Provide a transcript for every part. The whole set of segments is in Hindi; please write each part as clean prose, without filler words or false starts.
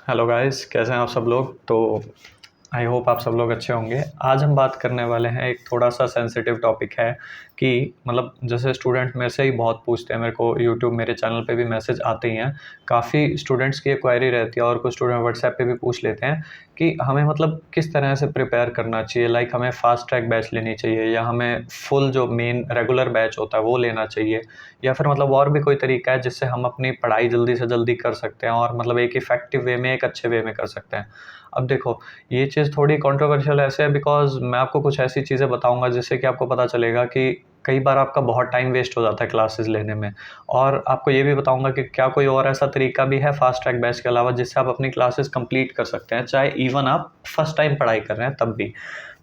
हेलो गाइस, कैसे हैं आप सब लोग। तो आई होप आप सब लोग अच्छे होंगे। आज हम बात करने वाले हैं, एक थोड़ा सा सेंसिटिव टॉपिक है कि मतलब जैसे स्टूडेंट मेरे से ही बहुत पूछते हैं, मेरे को यूट्यूब मेरे चैनल पे भी मैसेज आते ही हैं। काफ़ी स्टूडेंट्स की ये क्वेरी रहती है और कुछ स्टूडेंट व्हाट्सएप पे भी पूछ लेते हैं कि हमें मतलब किस तरह से प्रिपेयर करना चाहिए। लाइक हमें फास्ट ट्रैक बैच लेनी चाहिए या हमें फुल जो मेन रेगुलर बैच होता है वो लेना चाहिए, या फिर मतलब और भी कोई तरीका है जिससे हम अपनी पढ़ाई जल्दी से जल्दी कर सकते हैं और मतलब एक इफ़ेक्टिव वे में, एक अच्छे वे में कर सकते हैं। अब देखो, ये चीज़ थोड़ी कंट्रोवर्शियल ऐसे है बिकॉज़ मैं आपको कुछ ऐसी चीज़ें बताऊँगा जिससे कि आपको पता चलेगा कि कई बार आपका बहुत टाइम वेस्ट हो जाता है क्लासेस लेने में। और आपको ये भी बताऊँगा कि क्या कोई और ऐसा तरीका भी है फास्ट ट्रैक बैच के अलावा जिससे आप अपनी क्लासेस कंप्लीट कर सकते हैं, चाहे इवन आप फर्स्ट टाइम पढ़ाई कर रहे हैं तब भी।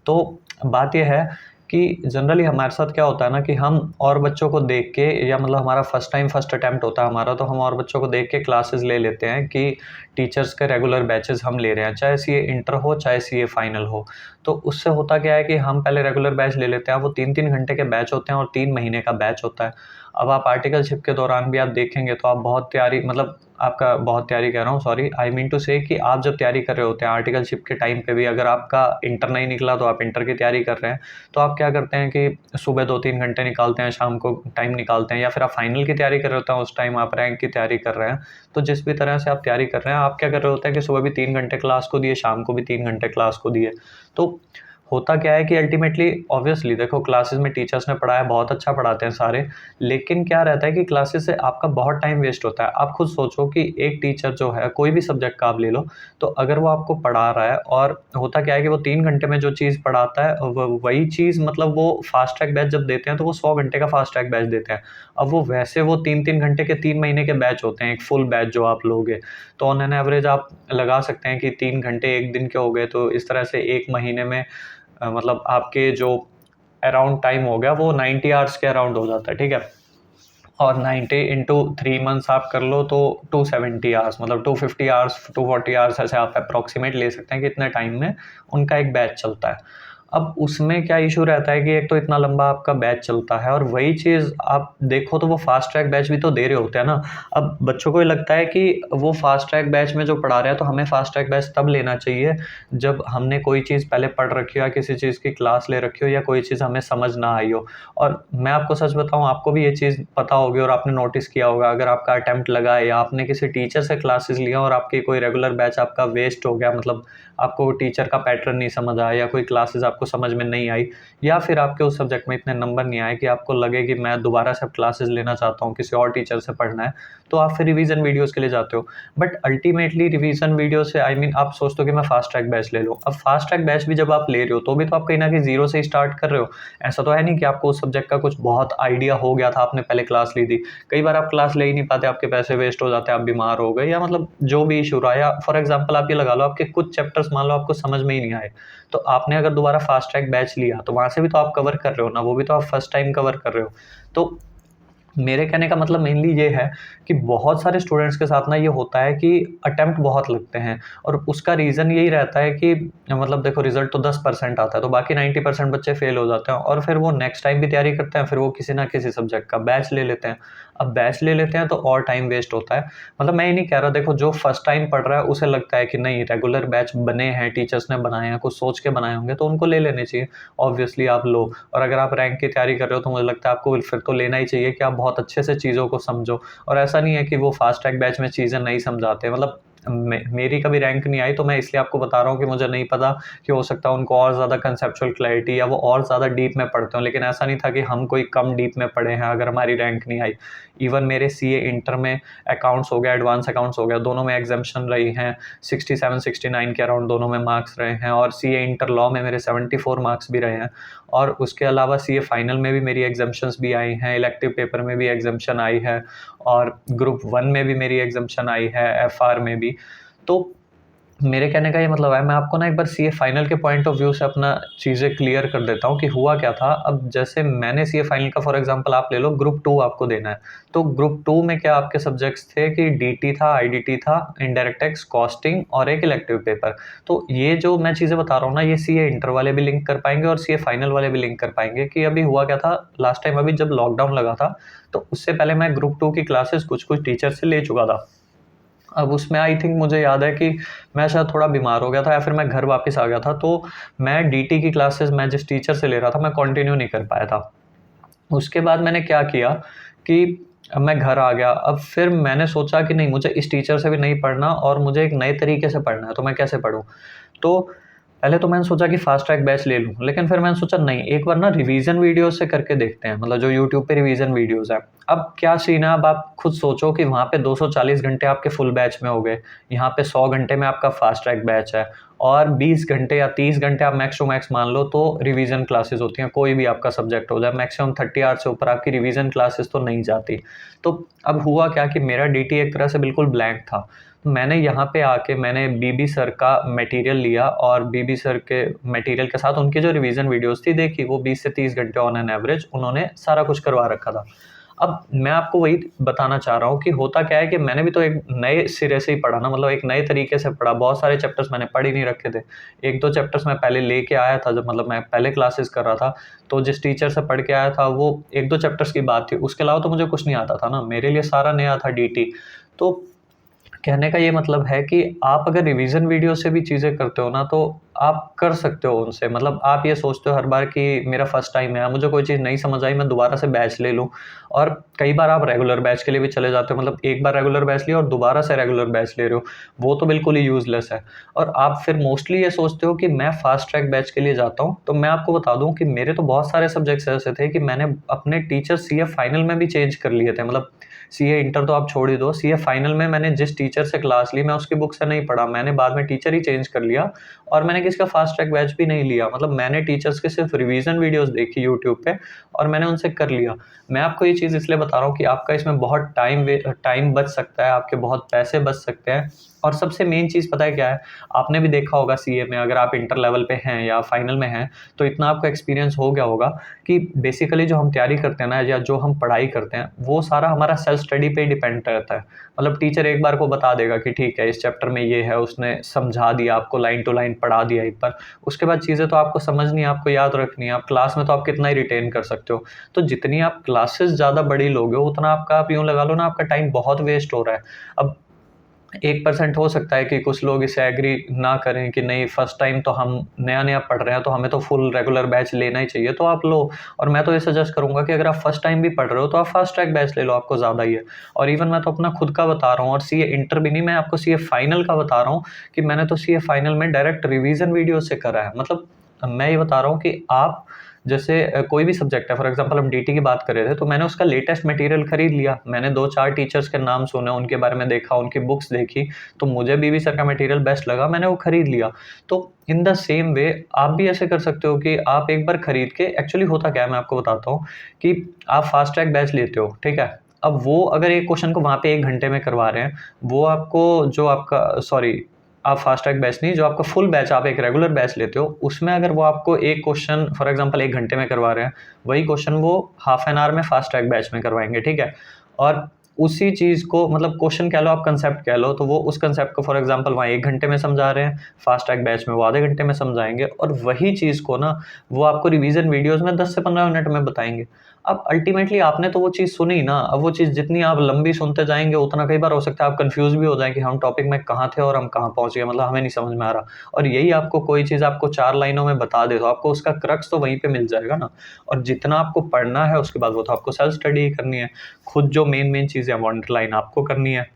तो बात ये है कि जनरली हमारे साथ क्या होता है ना कि हम और बच्चों को देख के, या मतलब हमारा फर्स्ट अटेम्प्ट होता है हमारा, तो हम और बच्चों को देख के क्लासेस ले लेते हैं कि टीचर्स के रेगुलर बैचेस हम ले रहे हैं, चाहे सीए इंटर हो चाहे सीए फाइनल हो। तो उससे होता क्या है कि हम पहले रेगुलर बैच ले लेते हैं, वो 3-3 घंटे के बैच होते हैं और 3 महीने का बैच होता है। अब आप आर्टिकलशिप के दौरान भी आप देखेंगे तो आप बहुत तैयारी, मतलब आपका बहुत तैयारी कह रहा हूँ, सॉरी, आई मीन टू से कि आप जब तैयारी कर रहे होते हैं आर्टिकलशिप के टाइम पे भी, अगर आपका इंटर नहीं निकला तो आप इंटर की तैयारी कर रहे हैं, तो आप क्या करते हैं कि सुबह 2-3 घंटे निकालते हैं, शाम को टाइम निकालते हैं, या फिर आप फाइनल की तैयारी कर रहे होते हैं उस टाइम आप रैंक की तैयारी कर रहे हैं। तो जिस भी तरह से आप तैयारी कर रहे हैं, आप क्या कर रहे होते हैं कि सुबह भी 3 घंटे क्लास को दिए, शाम को भी 3 घंटे क्लास को दिए। तो होता क्या है कि अल्टीमेटली ऑब्वियसली देखो, क्लासेस में टीचर्स ने पढ़ाया, बहुत अच्छा पढ़ाते हैं सारे, लेकिन क्या रहता है कि क्लासेस से आपका बहुत टाइम वेस्ट होता है। आप खुद सोचो कि एक टीचर जो है, कोई भी सब्जेक्ट का आप ले लो, तो अगर वो आपको पढ़ा रहा है और होता क्या है कि वो 3 घंटे में जो चीज़ पढ़ाता है वही चीज़, मतलब वो फास्ट ट्रैक बैच जब देते हैं तो वो 100 घंटे का फास्ट ट्रैक बैच देते हैं। अब वो वैसे वो 3-3 घंटे के 3 महीने के बैच होते हैं, एक फुल बैच जो आप लोगे, तो ऑन एन एवरेज आप लगा सकते हैं कि 3 घंटे एक दिन के हो गए, तो इस तरह से एक महीने में मतलब आपके जो अराउंड टाइम हो गया वो 90 आवर्स के अराउंड हो जाता है, ठीक है। और 90 इंटू 3 मंथ्स आप कर लो तो 270 आवर्स, मतलब 250 आवर्स, 240 आवर्स, ऐसे आप अप्रॉक्सीमेट ले सकते हैं कि इतने टाइम में उनका एक बैच चलता है। अब उसमें क्या इशू रहता है कि एक तो इतना लंबा आपका बैच चलता है, और वही चीज़ आप देखो तो वो फास्ट ट्रैक बैच भी तो दे रहे होते हैं ना। अब बच्चों को ये लगता है कि वो फास्ट ट्रैक बैच में जो पढ़ा रहे हैं तो हमें फास्ट ट्रैक बैच तब लेना चाहिए जब हमने कोई चीज़ पहले पढ़ रखी हो, या किसी चीज़ की क्लास ले रखी हो, या कोई चीज़ हमें समझ ना आई हो। और मैं आपको सच बताऊँ, आपको भी ये चीज़ पता होगी और आपने नोटिस किया होगा, अगर आपका अटेम्प्ट लगा है या आपने किसी टीचर से क्लासेस लिया और आपकी कोई रेगुलर बैच आपका वेस्ट हो गया, मतलब आपको टीचर का पैटर्न नहीं समझ आया, या कोई क्लासेस आपको समझ में नहीं आई, या फिर आपके उस सब्जेक्ट में इतने नंबर नहीं आए कि आपको लगे कि मैं दोबारा से अब क्लासेस लेना चाहता हूँ, किसी और टीचर से पढ़ना है, तो आप फिर रिवीजन वीडियोज़ के लिए जाते हो। बट अल्टीमेटली रिवीजन वीडियो से, आई मीन आप सोचते हो कि मैं फास्ट ट्रैक बैच ले लूँ। अब फास्ट ट्रैक बैच भी जब आप ले रहे हो तो भी तो आप कहीं न कहीं ज़ीरो से ही स्टार्ट कर रहे हो। ऐसा तो है नहीं कि आपको उस सब्जेक्ट का कुछ बहुत आइडिया हो गया था, आपने पहले क्लास ली थी। कई बार आप क्लास ले ही नहीं पाते, आपके पैसे वेस्ट हो जाते हैं, आप बीमार हो गए, या मतलब जो भी इशू रहा, या फॉर एग्ज़ाम्पल आप ये लगा लो, आपके कुछ चैप्टर्स मान लो आपको समझ में ही नहीं आए। तो आपने अगर दोबारा फास्ट ट्रैक बैच लिया, तो वहाँ से भी तो आप कवर कर रहे हो ना, वो भी तो आप फर्स्ट टाइम कवर कर रहे हो। तो मेरे कहने का मतलब मेनली ये है कि बहुत सारे स्टूडेंट्स के साथ ना ये होता है कि अटेम्प्ट बहुत लगते हैं, और उसका रीज़न यही रहता है कि मतलब देखो, रिजल्ट तो 10% आता है, तो बाकी 90% बच्चे फेल हो जाते हैं, और फिर वो नेक्स्ट टाइम भी तैयारी करते हैं, फिर वो किसी ना किसी सब्जेक्ट का बैच ले लेते हैं। अब बैच ले लेते हैं तो और टाइम वेस्ट होता है। मतलब मैं ये नहीं कह रहा, देखो जो फर्स्ट टाइम पढ़ रहा है उसे लगता है कि नहीं, रेगुलर बैच बने हैं, टीचर्स ने बनाए हैं, कुछ सोच के बनाए होंगे, तो उनको ले लेने चाहिए। ऑब्वियसली आप लो, और अगर आप रैंक की तैयारी कर रहे हो तो मुझे लगता है आपको फिर तो लेना ही चाहिए कि आप बहुत अच्छे से चीज़ों को समझो। और ऐसा नहीं है कि वो फास्ट ट्रैक बैच में चीज़ें नहीं समझाते, मतलब मेरी कभी रैंक नहीं आई तो मैं इसलिए आपको बता रहा हूँ कि मुझे नहीं पता, कि हो सकता है उनको और ज़्यादा कंसेप्चुअल क्लैरिटी, या वो और ज़्यादा डीप में पढ़ते हो, लेकिन ऐसा नहीं था कि हम कोई कम डीप में पढ़े हैं अगर हमारी रैंक नहीं आई। इवन मेरे सीए इंटर में अकाउंट्स हो गया, एडवांस अकाउंट्स हो गया, दोनों में एग्जाम्शन रही हैं, 67-69 के अराउंड दोनों में मार्क्स रहे हैं, और सीए इंटर लॉ में मेरे 74 मार्क्स भी रहे हैं। और उसके अलावा सीए फाइनल में भी मेरी एग्जाम्शंस भी आई हैं, इलेक्टिव पेपर में भी एग्जाम्शन आई है, और ग्रुप 1 में भी मेरी एग्जाम्शन आई है, एफआर में भी। तो मेरे कहने का ये मतलब है, मैं आपको ना एक बार सीए फाइनल के पॉइंट ऑफ व्यू से अपना चीज़ें क्लियर कर देता हूँ कि हुआ क्या था। अब जैसे मैंने सीए फाइनल का फॉर एग्जांपल आप ले लो, ग्रुप 2 आपको देना है। तो ग्रुप 2 में क्या आपके सब्जेक्ट्स थे कि डीटी था, आईडीटी था, इनडायरेक्ट टैक्स, कॉस्टिंग, और एक इलेक्टिव पेपर। तो ये जो मैं चीज़ें बता रहा हूँ ना, ये सीए इंटर वाले भी लिंक कर पाएँगे और सीए फाइनल वाले भी लिंक कर पाएँगे कि अभी हुआ क्या था लास्ट टाइम, अभी जब लॉकडाउन लगा था, तो उससे पहले मैं ग्रुप 2 की क्लासेस कुछ-कुछ टीचर से ले चुका था। अब उसमें आई थिंक मुझे याद है कि मैं शायद थोड़ा बीमार हो गया था या फिर मैं घर वापस आ गया था, तो मैं डीटी की क्लासेस मैं जिस टीचर से ले रहा था मैं कंटिन्यू नहीं कर पाया था। उसके बाद मैंने क्या किया कि अब मैं घर आ गया, अब फिर मैंने सोचा कि नहीं, मुझे इस टीचर से भी नहीं पढ़ना और मुझे एक नए तरीके से पढ़ना है, तो मैं कैसे पढ़ूँ? तो पहले तो मैंने सोचा कि फास्ट ट्रैक बैच ले लूँ, लेकिन फिर मैंने सोचा नहीं, एक बार ना रिवीजन वीडियो से करके देखते हैं, मतलब जो यूट्यूब पे रिवीजन वीडियोज़ हैं। अब क्या सीन है, अब आप खुद सोचो कि वहाँ पे 240 घंटे आपके फुल बैच में हो गए, यहाँ पे 100 घंटे में आपका फास्ट ट्रैक बैच है और 20 घंटे या 30 घंटे आप मैक्स टू मैक्स मान लो तो रिवीजन क्लासेस होती हैं, कोई भी आपका सब्जेक्ट हो जाए, मैक्सिमम 30 आवर्स से ऊपर आपकी रिवीजन क्लासेस तो नहीं जाती। तो अब हुआ क्या कि मेरा डीटी एक तरह से बिल्कुल ब्लैंक था। मैंने यहाँ पे आके मैंने बीबी सर का मटेरियल लिया और बीबी सर के मटेरियल के साथ उनकी जो रिवीजन वीडियोस थी देखी, वो 20 से 30 घंटे ऑन एन एवरेज उन्होंने सारा कुछ करवा रखा था। अब मैं आपको वही बताना चाह रहा हूँ कि होता क्या है कि मैंने भी तो एक नए सिरे से ही पढ़ा ना, मतलब एक नए तरीके से पढ़ा, बहुत सारे चैप्टर्स मैंने पढ़ ही नहीं रखे थे। 1-2 चैप्टर्स मैं पहले लेके आया था, जब मतलब मैं पहले क्लासेस कर रहा था, तो जिस टीचर से पढ़ के आया था वो 1-2 चैप्टर्स की बात थी, उसके अलावा तो मुझे कुछ नहीं आता था ना, मेरे लिए सारा नया था डीटी। तो कहने का ये मतलब है कि आप अगर रिवीजन वीडियो से भी चीज़ें करते हो ना, तो आप कर सकते हो उनसे। मतलब आप ये सोचते हो हर बार कि मेरा फर्स्ट टाइम है, मुझे कोई चीज़ नहीं समझ आई, मैं दोबारा से बैच ले लूँ। और कई बार आप रेगुलर बैच के लिए भी चले जाते हो, मतलब एक बार रेगुलर बैच लिया और दोबारा से रेगुलर बैच ले रहे हो, वो तो बिल्कुल ही यूज़लेस है। और आप फिर मोस्टली ये सोचते हो कि मैं फास्ट ट्रैक बैच के लिए जाता हूँ, तो मैं आपको बता दूँ कि मेरे तो बहुत सारे सब्जेक्ट्स ऐसे थे कि मैंने अपने टीचर सीए फाइनल में भी चेंज कर लिए थे। मतलब सीए इंटर तो आप छोड़ ही दो, सीए फाइनल में मैंने जिस टीचर से क्लास ली, मैं उसकी बुक से नहीं पढ़ा, मैंने बाद में टीचर ही चेंज कर लिया और मैंने किसी का फास्ट ट्रैक बैच भी नहीं लिया। मतलब मैंने टीचर्स के सिर्फ रिवीजन वीडियोस देखी यूट्यूब पे और मैंने उनसे कर लिया। मैं आपको ये चीज़ इसलिए बता रहा हूँ कि आपका इसमें बहुत टाइम बच सकता है, आपके बहुत पैसे बच सकते हैं और सबसे मेन चीज़ पता है क्या है? आपने भी देखा होगा सीए में, अगर आप इंटर लेवल पे हैं या फाइनल में हैं, तो इतना आपको एक्सपीरियंस हो गया होगा कि बेसिकली जो हम तैयारी करते हैं ना या जो हम पढ़ाई करते हैं, वो सारा हमारा सेल्फ स्टडी पे ही डिपेंड करता है। मतलब टीचर एक बार को बता देगा कि ठीक है, इस चैप्टर में ये है, उसने समझा दिया आपको, लाइन टू लाइन पढ़ा दिया एक बार। उसके बाद चीज़ें तो आपको समझनी है, आपको याद रखनी है। आप क्लास में तो आप कितना ही रिटेन कर सकते हो। तो जितनी आप क्लासेस ज़्यादा बड़ी लोगे, उतना आपका, आप यूँ लगा लो ना, आपका टाइम बहुत वेस्ट हो रहा है। अब 1% हो सकता है कि कुछ लोग इसे एग्री ना करें कि नहीं, फर्स्ट टाइम तो हम नया-नया पढ़ रहे हैं, तो हमें तो फुल रेगुलर बैच लेना ही चाहिए, तो आप लो। और मैं तो ये सजेस्ट करूँगा कि अगर आप फर्स्ट टाइम भी पढ़ रहे हो, तो आप फास्ट ट्रैक बैच ले लो, आपको ज़्यादा ही है। और इवन मैं तो अपना खुद का बता रहा हूँ और सीए इंटर भी नहीं, मैं आपको सीए फाइनल का बता रहा हूँ कि मैंने तो सीए फाइनल में डायरेक्ट रिवीजन वीडियो से करा है। मतलब मैं ये बता रहा हूँ कि आप जैसे कोई भी सब्जेक्ट है, फॉर एग्जांपल हम डीटी की बात कर रहे थे, तो मैंने उसका लेटेस्ट मटेरियल खरीद लिया। मैंने 2-4 टीचर्स के नाम सुने, उनके बारे में देखा, उनकी बुक्स देखी, तो मुझे बीवी सर का मटेरियल बेस्ट लगा, मैंने वो खरीद लिया। तो इन द सेम वे आप भी ऐसे कर सकते हो कि आप एक बार खरीद के, एक्चुअली होता क्या है मैं आपको बताता हूँ कि आप फास्ट ट्रैक बैच लेते हो, ठीक है? अब वो अगर एक क्वेश्चन को वहाँ पे 1 घंटे में करवा रहे हैं, वो आपको जो आपका सॉरी आप फास्ट ट्रैक बैच नहीं, जो आपका फुल बैच आप एक रेगुलर बैच लेते हो, उसमें अगर वो आपको एक क्वेश्चन फॉर एग्जांपल 1 घंटे में करवा रहे हैं, वही क्वेश्चन वो हाफ एन आवर में फास्ट ट्रैक बैच में करवाएँगे, ठीक है? और उसी चीज़ को, मतलब क्वेश्चन कह लो, आप कंसेप्ट कह लो, तो वो उस कंसेप्ट को फॉर एग्जांपल वहाँ 1 घंटे में समझा रहे हैं, फास्ट ट्रैक बैच में वो आधे घंटे में समझाएँगे और वही चीज़ को ना वो आपको रिवीजन वीडियोज़ में 10 से 15 मिनट में बताएँगे। अब अल्टीमेटली आपने तो वो चीज़ सुनी ना, अब वो चीज़ जितनी आप लंबी सुनते जाएँगे, उतना कई बार हो सकता है आप कन्फ्यूज़ भी हो जाएँ कि हम टॉपिक में कहाँ थे और हम कहाँ पहुँच गए, मतलब हमें नहीं समझ में आ रहा। और यही आपको कोई चीज़ आपको 4 लाइनों में बता दे, तो आपको उसका क्रक्स तो वहीं पे मिल जाएगा ना। और जितना आपको पढ़ना है उसके बाद वो तो आपको सेल्फ स्टडी ही करनी है। खुद जो मेन-मेन चीज़ें हैं वो अंडरलाइन आपको करनी है।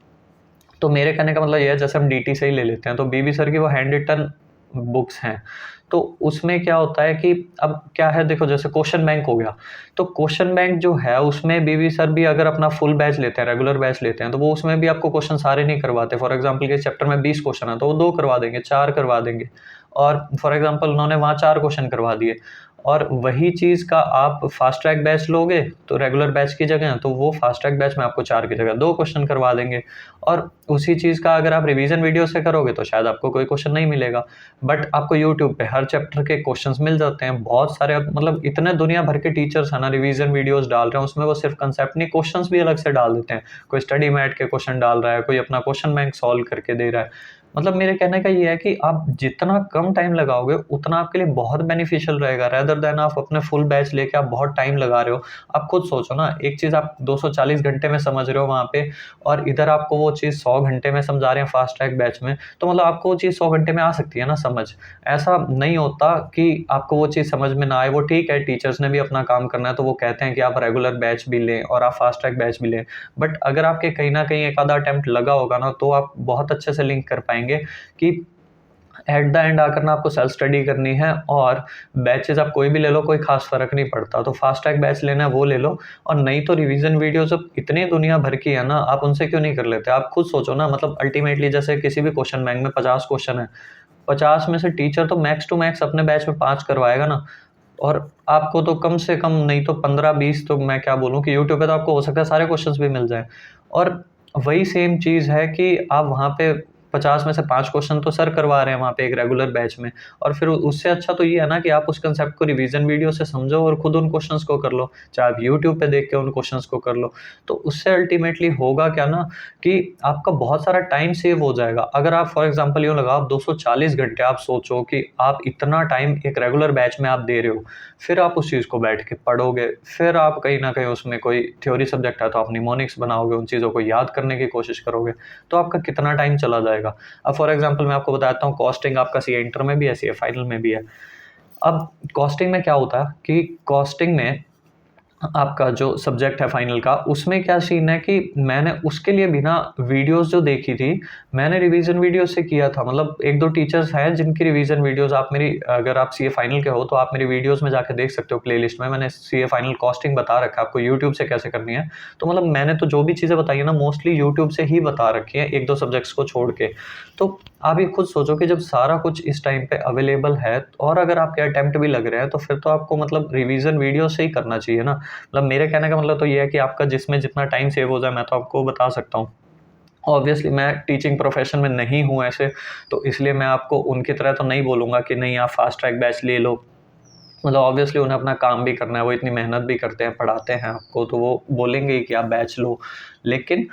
तो मेरे कहने का मतलब ये है, जैसे हम डीटी से ही ले लेते हैं, तो बीबी सर की वो हैंड रिटन बुक्स हैं। तो उसमें क्या होता है कि अब क्या है, देखो जैसे क्वेश्चन बैंक हो गया, तो क्वेश्चन बैंक जो है उसमें बीबी सर भी अगर अपना फुल बैच लेते हैं, रेगुलर बैच लेते हैं, तो वो उसमें भी आपको क्वेश्चन सारे नहीं करवाते। फॉर एग्जांपल के चैप्टर में 20 क्वेश्चन है, तो वो 2 करवा देंगे, 4 करवा देंगे। और फॉर एग्जांपल उन्होंने वहाँ 4 क्वेश्चन करवा दिए और वही चीज़ का आप फास्ट ट्रैक बैच लोगे, तो रेगुलर बैच की जगह, तो वो फास्ट ट्रैक बैच में आपको 4 की जगह 2 क्वेश्चन करवा देंगे। और उसी चीज़ का अगर आप रिवीजन वीडियो से करोगे, तो शायद आपको कोई क्वेश्चन नहीं मिलेगा। बट आपको यूट्यूब पे हर चैप्टर के क्वेश्चंस मिल जाते हैं, बहुत सारे, अब मतलब इतने दुनिया भर के टीचर्स हैं ना, रिवीजन वीडियोस डाल रहे हैं, उसमें वो सिर्फ कंसेप्ट नहीं, क्वेश्चंस भी अलग से डाल देते हैं। कोई स्टडी मैट के क्वेश्चन डाल रहा है, कोई अपना क्वेश्चन बैंक सॉल्व करके दे रहा है। मतलब मेरे कहने का ये है कि आप जितना कम टाइम लगाओगे उतना आपके लिए बहुत बेनिफिशियल रहेगा, रेदर देन आप अपने फुल बैच लेके आप बहुत टाइम लगा रहे हो। आप खुद सोचो ना, एक चीज़ आप 240 घंटे में समझ रहे हो वहाँ पे, और इधर आपको वो चीज़ 100 घंटे में समझा रहे हैं फास्ट ट्रैक बैच में, तो मतलब आपको वो चीज़ 100 घंटे में आ सकती है ना समझ। ऐसा नहीं होता कि आपको वो चीज़ समझ में ना आए। वो ठीक है, टीचर्स ने भी अपना काम करना है, तो वो कहते हैं कि आप रेगुलर बैच भी लें और आप फास्ट ट्रैक बैच भी लें। बट अगर आपके कहीं न कहीं एक आधा अटेम्प्ट लगा होगा ना, तो आप बहुत अच्छे से लिंक कर पाएँगे कि एट द एंड आकर ना आपको सेल्फ स्टडी करनी है, और बैचेज़ आप कोई भी ले लो, कोई ख़ास फ़र्क नहीं पड़ता। तो फास्ट ट्रैक बैच लेना है वो ले लो, और नहीं तो रिवीज़न वीडियोज़ अब इतनी दुनिया भर की है ना, आप उनसे क्यों नहीं कर लेते? आप खुद सोचो ना, मतलब अल्टीमेटली जैसे किसी भी क्वेश्चन बैंक में 50 क्वेश्चन है, 50 में से टीचर तो मैक्स टू मैक्स अपने बैच में 5 करवाएगा ना, और आपको तो कम से कम नहीं तो 15-20, तो मैं क्या बोलूँ कि यूट्यूब पे तो आपको हो सकता है सारे क्वेश्चंस भी मिल जाएँ। और वही सेम चीज़ है कि आप वहाँ पे 50 में से 5 क्वेश्चन तो सर करवा रहे हैं वहाँ पे एक रेगुलर बैच में, और फिर उससे अच्छा तो ये है ना कि आप उस कांसेप्ट को रिवीजन वीडियो से समझो और खुद उन क्वेश्चंस को कर लो, चाहे आप यूट्यूब पे देख के उन क्वेश्चंस को कर लो। तो उससे अल्टीमेटली होगा क्या ना, कि आपका बहुत सारा टाइम सेव हो जाएगा। अगर आप फॉर एग्ज़ाम्पल यूँ लगाओ, आप 240 घंटे आप सोचो कि आप इतना टाइम एक रेगुलर बैच में आप दे रहे हो, फिर आप उस चीज़ को बैठ के पढ़ोगे, फिर आप कहीं न कहीं उसमें कोई थ्योरी सब्जेक्ट है तो आप निमोनिक्स बनाओगे, उन चीज़ों को याद करने की कोशिश करोगे, तो आपका कितना टाइम चला जाएगा। अब फॉर एग्ज़ाम्पल मैं आपको बताता हूँ, कॉस्टिंग आपका सीए इंटर में भी है, सीए फाइनल में भी है। अब कॉस्टिंग में क्या होता है कि कॉस्टिंग में आपका जो सब्जेक्ट है फाइनल का, उसमें क्या सीन है कि मैंने उसके लिए भी ना वीडियोज़ जो देखी थी, मैंने रिवीज़न वीडियो से किया था। मतलब 1-2 टीचर्स हैं जिनकी रिवीज़न वीडियोज़ आप मेरी, अगर आप सीए फाइनल के हो तो आप मेरी वीडियोज़ में जाके देख सकते हो प्लेलिस्ट में। मैंने सीए फाइनल कॉस्टिंग बता रखा है आपको यूट्यूब से कैसे करनी है। तो मतलब मैंने तो जो भी चीज़ें बताई है ना, मोस्टली यूट्यूब से ही बता रखी है, 1-2 सब्जेक्ट्स को छोड़ के। तो आप ये खुद सोचो कि जब सारा कुछ इस टाइम पे अवेलेबल है, और अगर आपके अटेम्प्ट भी लग रहे हैं, तो फिर तो आपको मतलब रिवीज़न वीडियो से ही करना चाहिए ना। मतलब मेरे कहने का मतलब तो ये है कि आपका जिसमें जितना टाइम सेव हो जाए, मैं तो आपको बता सकता हूँ। ऑब्वियसली मैं टीचिंग प्रोफ़ेशन में नहीं हूँ ऐसे, तो इसलिए मैं आपको उनकी तरह तो नहीं बोलूँगा कि नहीं आप फ़ास्ट ट्रैक बैच ले लो। मतलब ऑब्वियसली उन्हें अपना काम भी करना है, वो इतनी मेहनत भी करते हैं, पढ़ाते हैं आपको, तो वो बोलेंगे ही कि आप बैच लो। लेकिन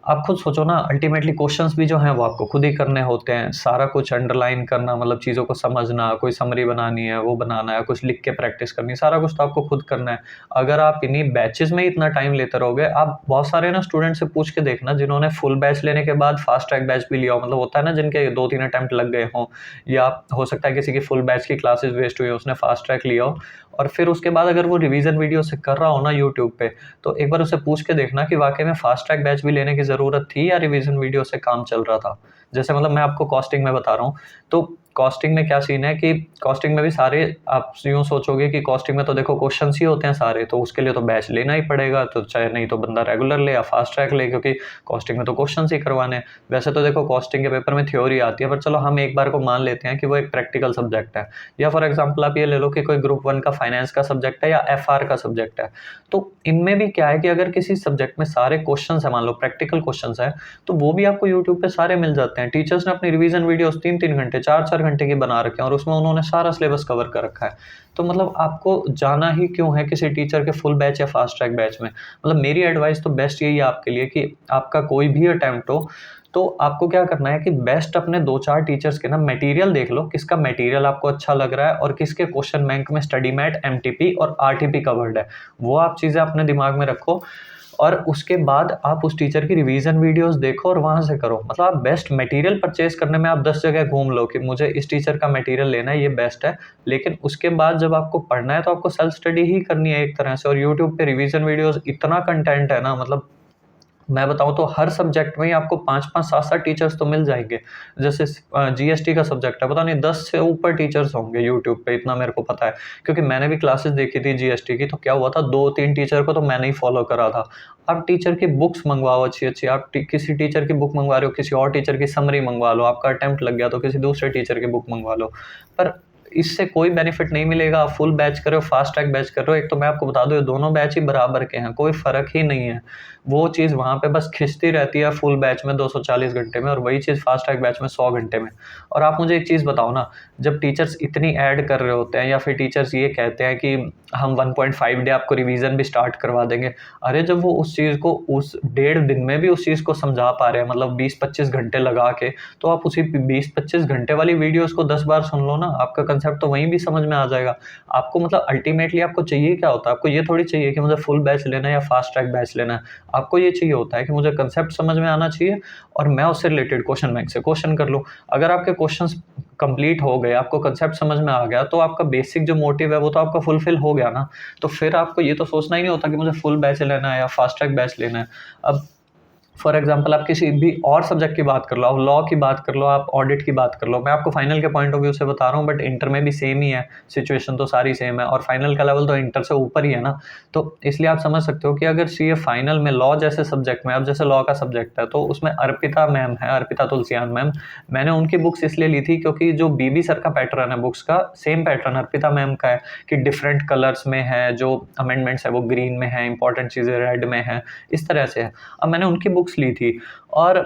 आप खुद सोचो ना, अल्टीमेटली क्वेश्चंस भी जो हैं वो आपको खुद ही करने होते हैं। सारा कुछ अंडरलाइन करना, मतलब चीज़ों को समझना, कोई समरी बनानी है, वो बनाना है, कुछ लिख के प्रैक्टिस करनी है, सारा कुछ तो आपको खुद करना है। अगर आप इन्हीं बैचेज़ में ही इतना टाइम लेते रहोगे, आप बहुत सारे ना स्टूडेंट से पूछ के देखना जिन्होंने फुल बैच लेने के बाद फास्ट ट्रैक बैच भी लिया हो। मतलब होता है ना जिनके 2-3 अटेम्प्ट लग गए हों, या हो सकता है किसी की फुल बैच की क्लासेस वेस्ट हुई हो, उसने फास्ट ट्रैक लिया हो, और फिर उसके बाद अगर वो रिवीजन वीडियो से कर रहा हो ना यूट्यूब पे, तो एक बार उससे पूछ के देखना कि वाक़ई में फास्ट ट्रैक बैच भी लेने की ज़रूरत थी या रिवीजन वीडियो से काम चल रहा था। जैसे मतलब मैं आपको कॉस्टिंग में बता रहा हूँ, तो कॉस्टिंग में क्या सीन है कि कॉस्टिंग में भी सारे, आप यूँ सोचोगे कि कॉस्टिंग में तो देखो क्वेश्चंस ही होते हैं सारे, तो उसके लिए तो बैच लेना ही पड़ेगा, तो चाहे नहीं तो बंदा रेगुलर ले या फास्ट ट्रैक ले, क्योंकि कॉस्टिंग में तो क्वेश्चंस ही करवाने हैं। वैसे तो देखो कॉस्टिंग के पेपर में थ्योरी आती है, पर चलो हम एक बार को मान लेते हैं कि वो एक प्रैक्टिकल सब्जेक्ट है। या फॉर एग्ज़ाम्पल आप ये ले लो कि कोई ग्रुप 1 का फाइनेंस का सब्जेक्ट है या एफआर का सब्जेक्ट है। तो इनमें भी क्या है कि अगर किसी सब्जेक्ट में सारे क्वेश्चंस हैं, मान लो प्रैक्टिकल क्वेश्चंस हैं, तो वो भी आपको यूट्यूब पे सारे मिल जाते हैं। टीचर्स ने अपनी रिवीजन वीडियोस 3-3 घंटे, 4-4 घंटे की बना रखे हैं, और उसमें उन्होंने सारा सिलेबस कवर कर रखा है। तो मतलब आपको जाना ही क्यों है किसी टीचर के फुल बैच या फास्ट ट्रैक बैच में? मतलब मेरी एडवाइस तो बेस्ट यही है आपके लिए कि आपका कोई भी अटेम्प्ट हो, तो आपको क्या करना है कि बेस्ट अपने 2-4 टीचर्स के ना मटेरियल देख लो, किसका मटेरियल आपको अच्छा लग रहा है और किसके क्वेश्चन बैंक में स्टडी मैट, एमटीपी और आरटीपी कवर्ड है। वो आप चीज़ें अपने दिमाग में रखो, और उसके बाद आप उस टीचर की रिवीजन वीडियोस देखो और वहाँ से करो। मतलब आप बेस्ट मटेरियल परचेज़ करने में आप 10 जगह घूम लो कि मुझे इस टीचर का मटेरियल लेना है, ये बेस्ट है। लेकिन उसके बाद जब आपको पढ़ना है तो आपको सेल्फ स्टडी ही करनी है एक तरह से, और यूट्यूब पे रिवीजन वीडियोस इतना कंटेंट है ना, मतलब मैं बताऊँ तो हर सब्जेक्ट में ही आपको 5-5, 7-7 टीचर्स तो मिल जाएँगे। जैसे जीएसटी का सब्जेक्ट है, पता नहीं 10 से ऊपर टीचर्स होंगे यूट्यूब पे, इतना मेरे को पता है। क्योंकि मैंने भी क्लासेस देखी थी जीएसटी की, तो क्या हुआ था, 2-3 टीचर को तो मैंने ही फॉलो करा था। आप टीचर की बुक्स मँगवाओ अच्छी-अच्छी, आप किसी टीचर की बुक मँगवा रहे हो, किसी और टीचर की समरी मँगवा लो, आपका अटेम्प्ट लग गया तो किसी दूसरे टीचर की बुक मँगवा लो। पर इससे कोई बेनिफिट नहीं मिलेगा, आप फुल बैच कर रहे हो, फास्ट ट्रैक बैच कर रहे हो, एक तो मैं आपको बता दूँ ये दोनों बैच ही बराबर के हैं, कोई फ़र्क ही नहीं है। वो चीज़ वहाँ पे बस खिंचती रहती है फुल बैच में 240 घंटे में, और वही चीज़ फास्ट ट्रैक बैच में 100 घंटे में। और आप मुझे एक चीज़ बताओ ना, जब टीचर्स इतनी ऐड कर रहे होते हैं या फिर टीचर्स ये कहते हैं कि हम 1.5 डे आपको रिवीजन भी स्टार्ट करवा देंगे, अरे जब वो उस चीज़ को उस 1.5 दिन में भी उस चीज़ को समझा पा रहे हैं, मतलब 20-25 घंटे लगा के, तो आप उसी 20-25 घंटे वाली वीडियोस को 10 बार सुन लो ना, आपका कंसेप्ट तो वहीं भी समझ में आ जाएगा। आपको मतलब अल्टीमेटली आपको चाहिए क्या होता है? आपको ये थोड़ी चाहिए कि मुझे फुल बैच लेना है या फास्ट ट्रैक बैच लेना है। आपको ये चाहिए होता है कि मुझे कंसेप्ट समझ में आना चाहिए और मैं उससे रिलेटेड क्वेश्चन बैंक से क्वेश्चन कर लूँ। अगर आपके क्वेश्चंस कंप्लीट हो गए, आपको कंसेप्ट समझ में आ गया, तो आपका बेसिक जो मोटिव है वो तो आपका फुलफिल हो गया ना। तो फिर आपको ये तो सोचना ही नहीं होता कि मुझे फुल बैच लेना है या फास्ट ट्रैक बैच लेना है। अब फॉर एग्जाम्पल आप किसी भी और सब्जेक्ट की बात कर लो, आप लॉ की बात कर लो, आप ऑडिट की बात कर लो, मैं आपको फाइनल के पॉइंट ऑफ व्यू से बता रहा हूँ, बट इंटर में भी सेम ही है, सिचुएशन तो सारी सेम है, और फाइनल का लेवल तो इंटर से ऊपर ही है ना। तो इसलिए आप समझ सकते हो कि अगर सीए फाइनल में लॉ जैसे सब्जेक्ट में, अब जैसे लॉ का सब्जेक्ट है तो उसमें अर्पिता मैम है, अर्पिता तुलसियान मैम, मैंने उनकी बुक्स इसलिए ली थी क्योंकि जो बीबी सर का पैटर्न है बुक्स का, सेम पैटर्न अर्पिता मैम का है कि डिफरेंट कलर्स में है, जो अमेंडमेंट्स है वो ग्रीन में है, इंपॉर्टेंट चीज़ें रेड में है, इस तरह से है। अब मैंने उनकी बुक्स ली थी और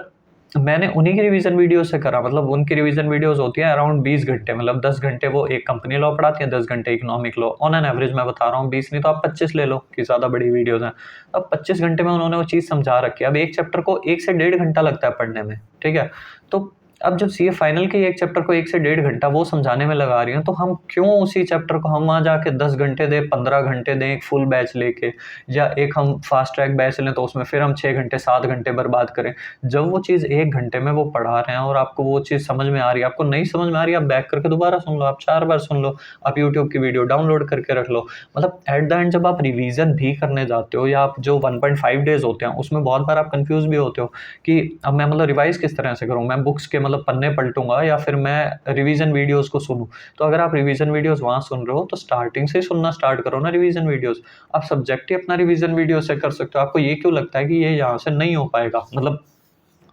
मैंने उन्हीं की रिवीजन वीडियो से करा, मतलब उनकी रिवीजन वीडियोस होती हैं अराउंड 20 घंटे, मतलब 10 घंटे वो एक कंपनी लॉ पढ़ाती हैं, 10 घंटे economic law, on an average मैं बता रहा हूँ, 20 नहीं तो आप 25 ले लो कि ज़्यादा बड़ी वीडियोस हैं। अब 25 घंटे में उन्होंने वो चीज़ समझा रखी है। अब एक चैप्टर को 1 से 1.5 घंटा लगता है पढ़ने में, ठीक है? तो अब जब सीए फाइनल के एक चैप्टर को 1 से 1.5 घंटा वो समझाने में लगा रही हैं, तो हम क्यों उसी चैप्टर को हम वहाँ जाके 10 घंटे दें, 15 घंटे दें एक फुल बैच लेके, या एक हम फास्ट ट्रैक बैच लें तो उसमें फिर हम 6 घंटे 7 घंटे बर्बाद करें। जब वो चीज़ 1 घंटे में वो पढ़ा रहे हैं और आपको वो चीज़ समझ में आ रही है, आपको नहीं समझ में आ रही है, आप बैक करके दोबारा सुन लो, आप 4 बार सुन लो, आप यूट्यूब की वीडियो डाउनलोड करके रख लो। मतलब एट द एंड जब आप रिवीजन भी करने जाते हो, या आप जो 1.5 डेज़ होते हैं उसमें बहुत बार आप कन्फ्यूज़ भी होते हो कि अब मैं मतलब रिवाइज़ किस तरह से करूँ? मैं बुक्स के मतलब पन्ने पलटूँगा या फिर मैं रिवीजन वीडियोज़ को सुनूँ? तो अगर आप रिवीजन वीडियोज़ वहाँ सुन रहे हो तो स्टार्टिंग से ही सुनना स्टार्ट करो ना रिवीजन वीडियोज़। आप सब्जेक्ट ही अपना रिवीजन वीडियो से कर सकते हो। आपको ये क्यों लगता है कि ये यहाँ से नहीं हो पाएगा? मतलब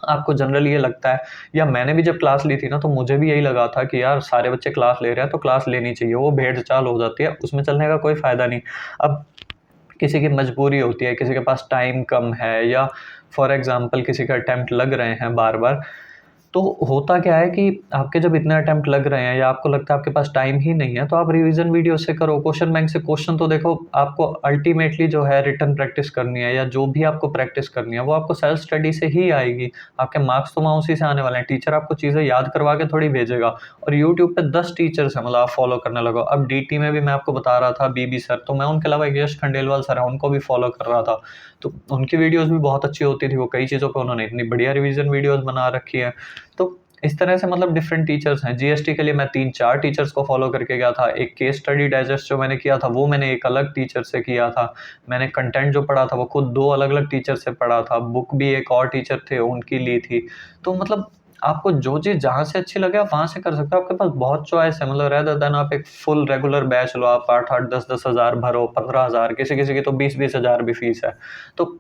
आपको जनरली ये लगता है, या मैंने भी जब क्लास ली थी ना तो मुझे भी यही लगा था कि यार सारे बच्चे क्लास ले रहे हैं तो क्लास लेनी चाहिए, वो भेड़-चाल हो जाती है, उसमें चलने का कोई फ़ायदा नहीं। अब किसी की मजबूरी होती है, किसी के पास टाइम कम है, या फॉर एग्ज़ाम्पल किसी के अटेम्प्ट लग रहे हैं बार-बार, तो होता क्या है कि आपके जब इतने अटेम्प्ट लग रहे हैं या आपको लगता है आपके पास टाइम ही नहीं है, तो आप रिवीजन वीडियो से करो, क्वेश्चन बैंक से क्वेश्चन तो देखो, आपको अल्टीमेटली जो है रिटन प्रैक्टिस करनी है या जो भी आपको प्रैक्टिस करनी है वो आपको सेल्फ स्टडी से ही आएगी। आपके मार्क्स तो वहाँ उसी से आने वाले हैं, टीचर आपको चीज़ें याद करवा के थोड़ी भेजेगा। और यूट्यूब पे 10 टीचर्स हैं, मतलब आप फॉलो करने लगो। अब डीटी में भी मैं आपको बता रहा था बीबी सर, तो मैं उनके अलावा यश खंडेलवाल सर हैं, उनको भी फॉलो कर रहा था, तो उनकी वीडियोज़ भी बहुत अच्छी होती थी, वो कई चीज़ों पे उन्होंने इतनी बढ़िया रिवीजन वीडियोज़ बना रखी है। तो इस तरह से मतलब डिफरेंट टीचर्स हैं। जीएसटी के लिए मैं 3-4 टीचर्स को फॉलो करके गया था। एक केस स्टडी डाइजेस्ट जो मैंने किया था वो मैंने एक अलग टीचर से किया था। मैंने कंटेंट जो पढ़ा था वो खुद 2 अलग-अलग टीचर से पढ़ा था। बुक भी एक और टीचर थे उनकी ली थी। तो मतलब आपको जो चीज़ जहाँ से अच्छी लगे आप वहाँ से कर सकते हो। आपके पास बहुत चॉइस है, मतलब रेदर देन आप एक फुल रेगुलर बैच लो, आप 8-8, 10-10 हज़ार भरो, 15,000, किसी-किसी की तो 20-20 हज़ार भी फीस है। तो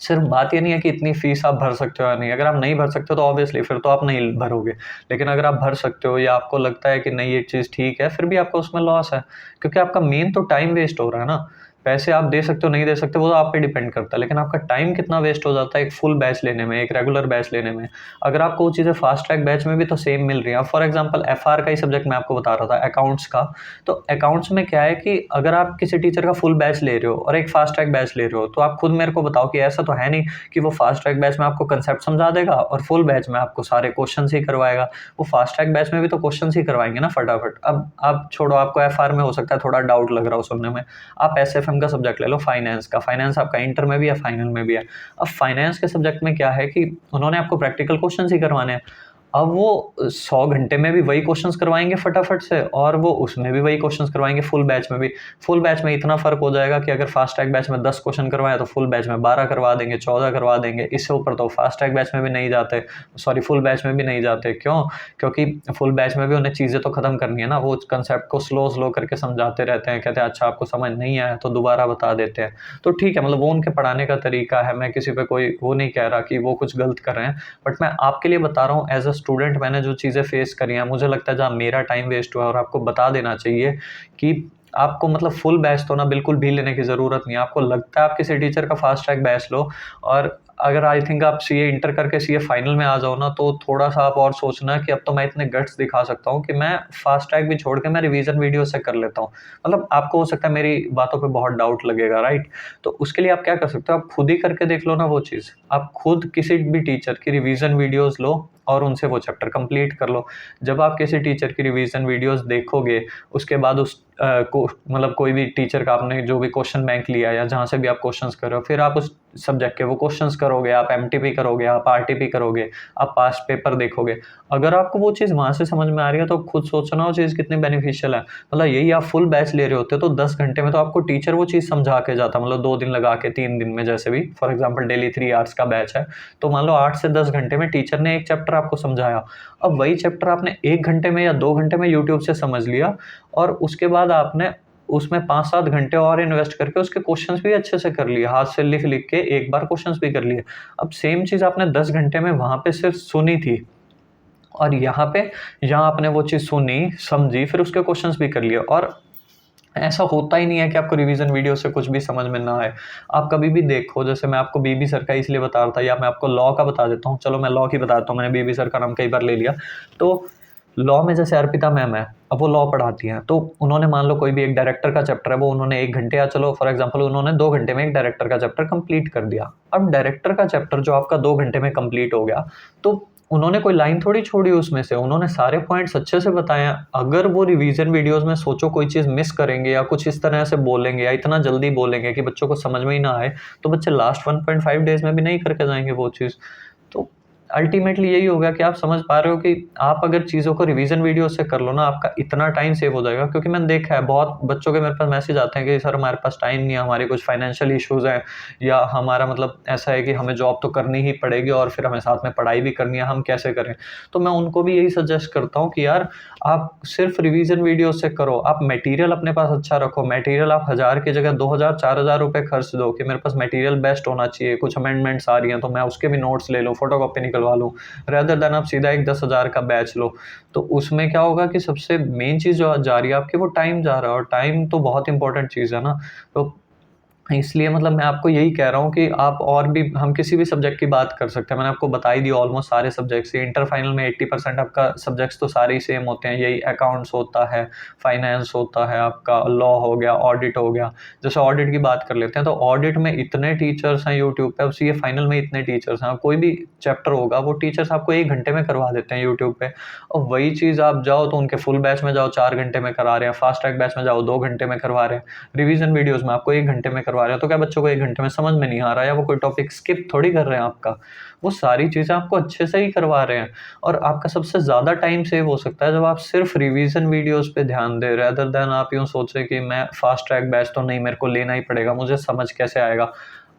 सिर्फ बात ये नहीं है कि इतनी फीस आप भर सकते हो या नहीं। अगर आप नहीं भर सकते हो तो ऑब्वियसली फिर तो आप नहीं भरोगे। लेकिन अगर आप भर सकते हो या आपको लगता है कि नहीं ये चीज़ ठीक है, फिर भी आपको उसमें लॉस है। क्योंकि आपका मेन तो टाइम वेस्ट हो रहा है ना। पैसे आप दे सकते हो, नहीं दे सकते, वो तो आप पे डिपेंड करता है। लेकिन आपका टाइम कितना वेस्ट हो जाता है एक फुल बैच लेने में, एक रेगुलर बैच लेने में। अगर आपको वो चीज़ें फास्ट ट्रैक बैच में भी तो सेम मिल रही हैं। अब फॉर एग्ज़ाम्पल एफआर का ही सब्जेक्ट मैं आपको बता रहा था, अकाउंट्स का। तो अकाउंट्स में क्या है कि अगर आप किसी टीचर का फुल बैच ले रहे हो और एक फास्ट ट्रैक बैच ले रहे हो, तो आप खुद मेरे को बताओ कि ऐसा तो है नहीं कि वो फास्ट ट्रैक बैच में आपको कंसेप्ट समझा देगा और फुल बैच में आपको सारे क्वेश्चंस ही करवाएगा। वो फास्ट ट्रैक बैच में भी तो क्वेश्चंस ही करवाएँगे ना फटाफट। अब आप छोड़ो, आपको एफआर में हो सकता है थोड़ा डाउट लग रहा हो सुनने में, आप एसएफएम का सब्जेक्ट ले लो, फाइनेंस का। फाइनेंस आपका इंटर में भी है, फाइनल में भी है। अब फाइनेंस के सब्जेक्ट में क्या है कि उन्होंने आपको प्रैक्टिकल क्वेश्चंस ही करवाने हैं। अब वो 100 घंटे में भी वही क्वेश्चंस करवाएँगे फटाफट से, और वो उसमें भी वही क्वेश्चंस करवाएँगे फुल बैच में भी। फुल बैच में इतना फ़र्क हो जाएगा कि अगर फास्ट ट्रैक बैच में 10 क्वेश्चन करवाएँ तो फुल बैच में 12 करवा देंगे, 14 करवा देंगे। इससे ऊपर तो फास्ट ट्रैक बैच में भी नहीं जाते, सॉरी फुल बैच में भी नहीं जाते। क्यों? क्योंकि फुल बैच में भी उन्हें चीज़ें तो खत्म करनी है ना, वो कंसेप्ट को स्लो करके समझाते रहते हैं। कहते हैं अच्छा आपको समझ नहीं आया तो दोबारा बता देते हैं। तो ठीक है, मतलब वो उनके पढ़ाने का तरीका है, मैं किसी पे कोई वो नहीं कह रहा कि वो कुछ गलत कर रहे हैं। बट मैं आपके लिए बता रहा हूँ एज़ अ स्टूडेंट मैंने जो चीज़ें फेस करी हैं, मुझे लगता है जहाँ मेरा टाइम वेस्ट हुआ, और आपको बता देना चाहिए कि आपको मतलब फुल बैच तो ना बिल्कुल भी लेने की ज़रूरत नहीं है। आपको लगता है आप किसी टीचर का फास्ट ट्रैक बैच लो, और अगर आई थिंक आप सीए इंटर करके सीए फाइनल में आ जाओ ना, तो थोड़ा-सा आप और सोचना कि अब तो मैं इतने गट्स दिखा सकता हूँ कि मैं फास्ट ट्रैक भी छोड़ के मैं रिवीजन वीडियो से कर लेता हूँ। मतलब आपको हो सकता है मेरी बातों पे बहुत डाउट लगेगा, राइट? तो उसके लिए आप क्या कर सकते हो, आप खुद ही करके देख लो ना वो चीज़। आप खुद किसी भी टीचर की रिवीजन वीडियोज़ लो और उनसे वो चैप्टर कंप्लीट कर लो। जब आप किसी टीचर की रिवीजन वीडियोज़ देखोगे, उसके बाद उस को मतलब कोई भी टीचर का आपने जो भी क्वेश्चन बैंक लिया या जहाँ से भी आप क्वेश्चंस कर रहे हो, फिर आप उस सब्जेक्ट के वो क्वेश्चंस करोगे, आप एमटीपी करोगे, आप आरटीपी करोगे, आप पास्ट पेपर देखोगे। अगर आपको वो चीज़ वहाँ से समझ में आ रही है, तो खुद सोचो ना वो चीज़ कितनी बेनिफिशियल है। मतलब यही आप फुल बैच ले रहे होते तो 10 घंटे में तो आपको टीचर वो चीज़ समझा के जाता, मतलब 2 दिन लगा के, 3 दिन में, जैसे भी फॉर एग्ज़ाम्पल डेली 3 आवर्स का बैच है, तो मान लो 8 से 10 घंटे में टीचर ने एक चैप्टर आपको समझाया। अब वही चैप्टर आपने 1 घंटे में या 2 घंटे में यूट्यूब से समझ लिया, और उसके बाद आपने उसमें 5-7 घंटे और इन्वेस्ट करके उसके क्वेश्चंस भी अच्छे से कर लिए, हाथ से लिख-लिख के एक बार क्वेश्चंस भी कर लिए। अब सेम चीज़ आपने 10 घंटे में वहाँ पे सिर्फ सुनी थी, और यहाँ आपने वो चीज़ सुनी, समझी, फिर उसके क्वेश्चंस भी कर लिए। और ऐसा होता ही नहीं है कि आपको रिवीजन वीडियो से कुछ भी समझ में ना आए। आप कभी भी देखो, जैसे मैं आपको बीबी सर का इसलिए बता रहा था, या मैं आपको लॉ का बता देता हूँ। चलो मैं लॉ की बता देता हूँ, मैंने बीबी सर का नाम कई बार ले लिया। तो लॉ में जैसे अर्पिता मैम है, अब वो लॉ पढ़ाती हैं, तो उन्होंने मान लो कोई भी एक डायरेक्टर का चैप्टर है, वो उन्होंने 1 घंटे, या चलो फॉर एग्ज़ाम्पल उन्होंने 2 घंटे में एक डायरेक्टर का चैप्टर कंप्लीट कर दिया। अब डायरेक्टर का चैप्टर जो आपका 2 घंटे में कंप्लीट हो गया, तो उन्होंने कोई लाइन थोड़ी छोड़ी उसमें से, उन्होंने सारे पॉइंट्स अच्छे से बताए हैं। अगर वो रिवीजन वीडियोज़ में सोचो कोई चीज़ मिस करेंगे या कुछ इस तरह से बोलेंगे या इतना जल्दी बोलेंगे कि बच्चों को समझ में ही ना आए, तो बच्चे लास्ट 1.5 डेज़ में भी नहीं करके जाएँगे वो चीज़। तो अल्टीमेटली यही होगा कि आप समझ पा रहे हो कि आप अगर चीज़ों को रिवीजन वीडियो से कर लो ना, आपका इतना टाइम सेव हो जाएगा। क्योंकि मैंने देखा है बहुत बच्चों के मेरे पास मैसेज आते हैं कि सर हमारे पास टाइम नहीं है, हमारे कुछ फाइनेंशियल इश्यूज़ हैं, या हमारा मतलब ऐसा है कि हमें जॉब तो करनी ही पड़ेगी और फिर हमें साथ में पढ़ाई भी करनी है, हम कैसे करें? तो मैं उनको भी यही सजेस्ट करता हूँ कि यार आप सिर्फ रिवीजन वीडियो से करो, आप मटेरियल अपने पास अच्छा रखो। मटेरियल आप 1000 की जगह 2000 4000 रुपए खर्च दो कि मेरे पास मटेरियल बेस्ट होना चाहिए, कुछ अमेंडमेंट्स आ रही हैं तो मैं उसके भी नोट्स ले लूँ, फोटोकॉपी निकलवा लूँ, रेदर देन आप सीधा एक 10,000 का बैच लो। तो उसमें क्या होगा कि सबसे मेन चीज़ जो जा रही है आपकी, वो टाइम जा रहा है, और टाइम तो बहुत इंपॉर्टेंट चीज़ है ना। तो इसलिए मतलब मैं आपको यही कह रहा हूँ कि आप और भी, हम किसी भी सब्जेक्ट की बात कर सकते हैं। मैंने आपको बता ही दिया ऑलमोस्ट सारे सब्जेक्ट्स। ये इंटर फाइनल में 80% आपका सब्जेक्ट्स तो सारे ही सेम होते हैं। यही अकाउंट्स होता है, फाइनेंस होता है, आपका लॉ हो गया, ऑडिट हो गया। जैसे ऑडिट की बात कर लेते हैं, तो ऑडिट में इतने टीचर्स हैं यूट्यूब पे, अब सीए फाइनल में इतने टीचर्स हैं। कोई भी चैप्टर होगा वो टीचर्स आपको 1 घंटे में करवा देते हैं यूट्यूब पे, और वही चीज़ आप जाओ तो उनके फुल बैच में जाओ 4 घंटे में करा रहे हैं, फास्ट ट्रैक बैच में जाओ 2 घंटे में करवा रहे हैं, रिवीजन वीडियोज़ में आपको 1 घंटे में करवा रहे हो। तो क्या बच्चों को 1 घंटे में समझ में नहीं आ रहा है, या वो कोई टॉपिक स्किप थोड़ी कर रहे हैं आपका। वो सारी चीज़ें आपको अच्छे से ही करवा रहे हैं, और आपका सबसे ज़्यादा टाइम सेव हो सकता है जब आप सिर्फ़ रिवीजन वीडियोज़ पे ध्यान दें, रेदर देन आप यूँ सोचें कि मैं फास्ट ट्रैक बैच तो नहीं, मेरे को लेना ही पड़ेगा, मुझे समझ कैसे आएगा।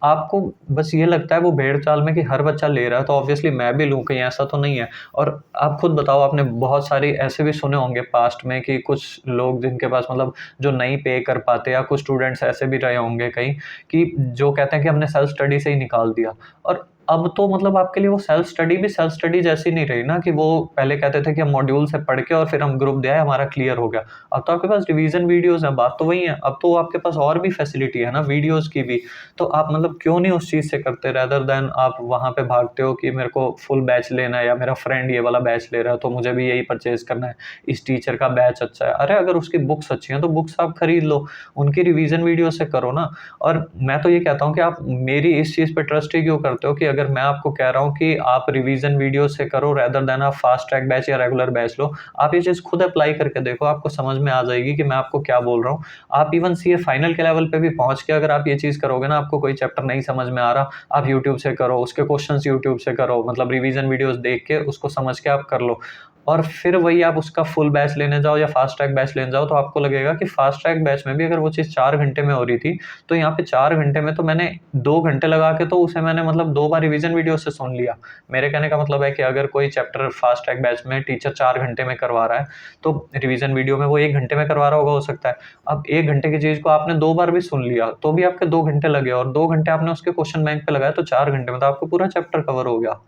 आपको बस ये लगता है वो भेड़-चाल में कि हर बच्चा ले रहा है तो ऑब्वियसली मैं भी लूँ, कहीं ऐसा तो नहीं है। और आप खुद बताओ, आपने बहुत सारे ऐसे भी सुने होंगे पास्ट में कि कुछ लोग जिनके पास मतलब जो नहीं पे कर पाते, या कुछ स्टूडेंट्स ऐसे भी रहे होंगे कहीं कि जो कहते हैं कि हमने सेल्फ स्टडी से ही निकाल दिया। और अब तो मतलब आपके लिए वो सेल्फ स्टडी जैसी नहीं रही ना, कि वो पहले कहते थे कि हम मॉड्यूल से पढ़ के और फिर हम ग्रुप दिया, हमारा क्लियर हो गया। अब तो आपके पास रिवीजन वीडियोज़ हैं, बात तो वही है। अब तो आपके पास और भी फैसिलिटी है ना वीडियोज़ की भी। तो आप मतलब क्यों नहीं उस चीज़ से करते, रेदर देन आप वहाँ पे भागते हो कि मेरे को फुल बैच लेना है, या मेरा फ्रेंड ये वाला बैच ले रहा है तो मुझे भी यही परचेज़ करना है, इस टीचर का बैच अच्छा है। अरे अगर उसकी बुक्स अच्छी हैं तो बुक्स आप खरीद लो, उनकी रिवीजन वीडियो से करो ना। और मैं तो ये कहता हूँ कि आप मेरी इस चीज़ पे ट्रस्ट ही क्यों करते हो, कि अगर मैं आपको कह रहा हूँ कि आप रिवीजन वीडियो से करो रेदर देन आप फास्ट ट्रैक बैच या रेगुलर बैच लो, आप ये चीज़ खुद अप्लाई करके देखो, आपको समझ में आ जाएगी कि मैं आपको क्या बोल रहा हूँ। आप इवन सीए फाइनल के लेवल पे भी पहुँच के अगर आप ये चीज़ करोगे ना, आपको कोई चैप्टर नहीं समझ में आ रहा, आप यूट्यूब से करो, उसके क्वेश्चंस यूट्यूब से करो, मतलब रिवीजन वीडियोज़ देख के उसको समझ के आप कर लो। और फिर वही आप उसका फुल बैच लेने जाओ या फास्ट ट्रैक बैच लेने जाओ, तो आपको लगेगा कि फास्ट ट्रैक बैच में भी अगर वो चीज़ 4 घंटे में हो रही थी, तो यहाँ पे 4 घंटे में तो मैंने 2 घंटे लगा के तो उसे मैंने मतलब 2 बार रिवीजन वीडियो से सुन लिया। मेरे कहने का मतलब है कि अगर कोई चैप्टर फास्ट ट्रैक बैच में टीचर 4 घंटे में करवा रहा है, तो रिवीजन वीडियो में वो 1 घंटे में करवा रहा होगा, हो सकता है। अब 1 घंटे की चीज़ को आपने 2 बार भी सुन लिया, तो भी आपके 2 घंटे लगे, और 2 घंटे आपने उसके क्वेश्चन बैंक पे लगाए, तो 4 घंटे में तो आपको पूरा चैप्टर कवर हो गया।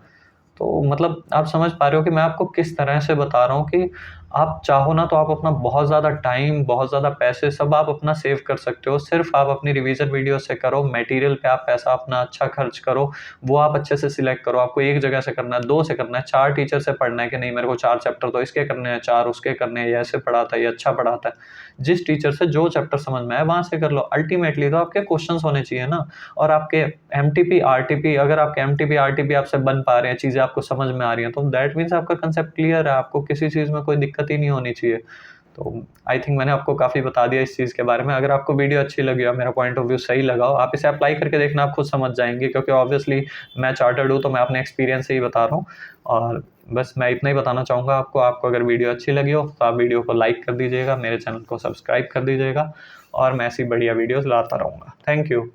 तो मतलब आप समझ पा रहे हो कि मैं आपको किस तरह से बता रहा हूँ कि आप चाहो ना तो आप अपना बहुत ज़्यादा टाइम, बहुत ज़्यादा पैसे सब आप अपना सेव कर सकते हो। सिर्फ़ आप अपनी रिवीज़न वीडियो से करो, मटेरियल पे आप पैसा अपना अच्छा खर्च करो, वो आप अच्छे से सिलेक्ट करो। आपको 1 जगह से करना है, 2 से करना है, 4 टीचर से पढ़ना है कि नहीं मेरे को 4 चैप्टर तो इसके करने हैं, 4 उसके करने हैं, ये ऐसे पढ़ाता है, ये अच्छा पढ़ाता है। जिस टीचर से जो चैप्टर समझ में आए वहाँ से कर लो। अल्टीमेटली तो आपके क्वेश्चन्स होने चाहिए ना, और आपके एमटीपी, आरटीपी, अगर आपके एमटीपी, आरटीपी आपसे बन पा रहे हैं, चीज़ें आपको समझ में आ रही हैं, तो दैट मीन्स आपका कांसेप्ट क्लियर है, आपको किसी चीज़ में कोई दिक्कत ही नहीं होनी चाहिए। तो आई थिंक मैंने आपको काफ़ी बता दिया इस चीज़ के बारे में। अगर आपको वीडियो अच्छी लगी हो, मेरा पॉइंट ऑफ व्यू सही लगा हो, आप इसे अप्लाई करके देखना, आप खुद समझ जाएँगे, क्योंकि ऑब्वियसली मैं चार्टर्ड हूँ, तो मैं अपने एक्सपीरियंस से ही बता रहा हूँ। और बस मैं इतना ही बताना चाहूँगा आपको। आपको अगर वीडियो अच्छी लगी हो, तो आप वीडियो को लाइक कर दीजिएगा, मेरे चैनल को सब्सक्राइब कर दीजिएगा, और मैं ऐसी बढ़िया वीडियोज़ लाता रहूँगा। Thank you.